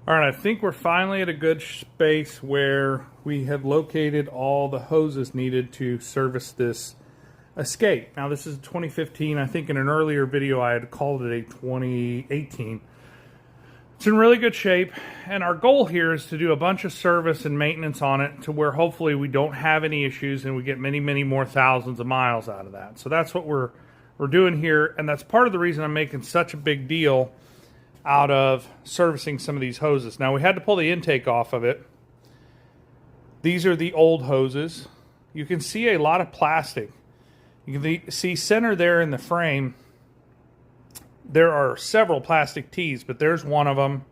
All right, I think we're finally at a good space where we have located all the hoses needed to service this Escape. Now, this is 2015. I think in an earlier video I had called it a 2018. It's in really good shape, and our goal here is to do a bunch of service and maintenance on it to where hopefully we don't have any issues and we get many, many more thousands of miles out of that. So that's what we're doing here, and that's part of the reason I'm making such a big deal out of servicing some of these hoses. Now, we had to pull the intake off of it. These are the old hoses. You can see a lot of plastic. You can see center there in the frame, there are several plastic tees, but there's one of them.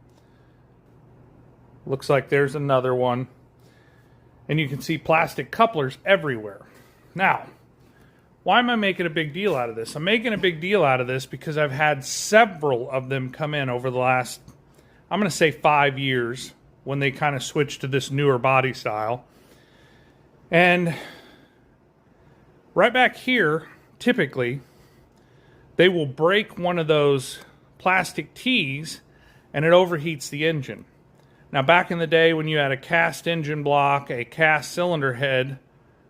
Looks like there's another one. And you can see plastic couplers everywhere. Now, why am I making a big deal out of this? I'm making a big deal out of this because I've had several of them come in over the last, I'm going to say 5 years, when they kind of switched to this newer body style. And right back here, typically, they will break one of those plastic tees and it overheats the engine. Now, back in the day when you had a cast engine block, a cast cylinder head,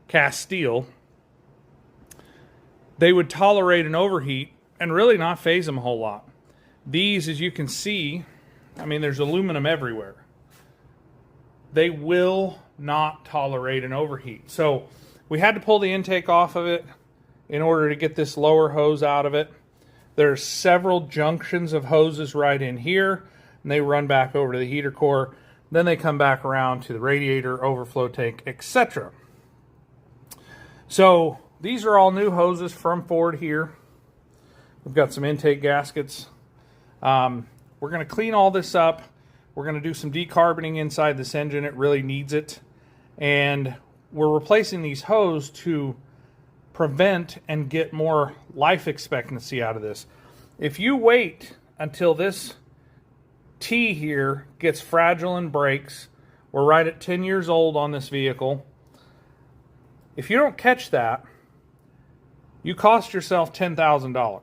cast steel, they would tolerate an overheat and really not phase them a whole lot. These, as you can see, I mean, there's aluminum everywhere. They will not tolerate an overheat. So we had to pull the intake off of it in order to get this lower hose out of it. There's several junctions of hoses right in here, and they run back over to the heater core. Then they come back around to the radiator, overflow tank, etc. So these are all new hoses from Ford here. We've got some intake gaskets. We're going to clean all this up. We're going to do some decarboning inside this engine. It really needs it. And we're replacing these hoses to prevent and get more life expectancy out of this. If you wait until this T here gets fragile and breaks, we're right at 10 years old on this vehicle. If you don't catch that, you cost yourself $10,000.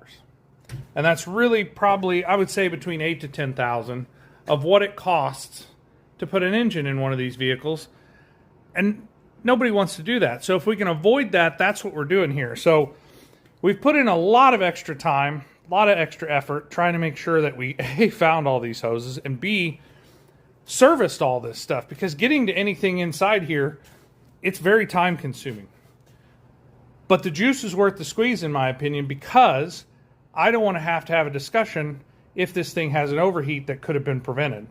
And that's really probably, I would say, between $8,000 to $10,000 of what it costs to put an engine in one of these vehicles. And nobody wants to do that. So if we can avoid that, that's what we're doing here. So we've put in a lot of extra time, a lot of extra effort trying to make sure that we A, found all these hoses, and B, serviced all this stuff. Because getting to anything inside here, it's very time consuming. But the juice is worth the squeeze, in my opinion, because I don't want to have a discussion if this thing has an overheat that could have been prevented.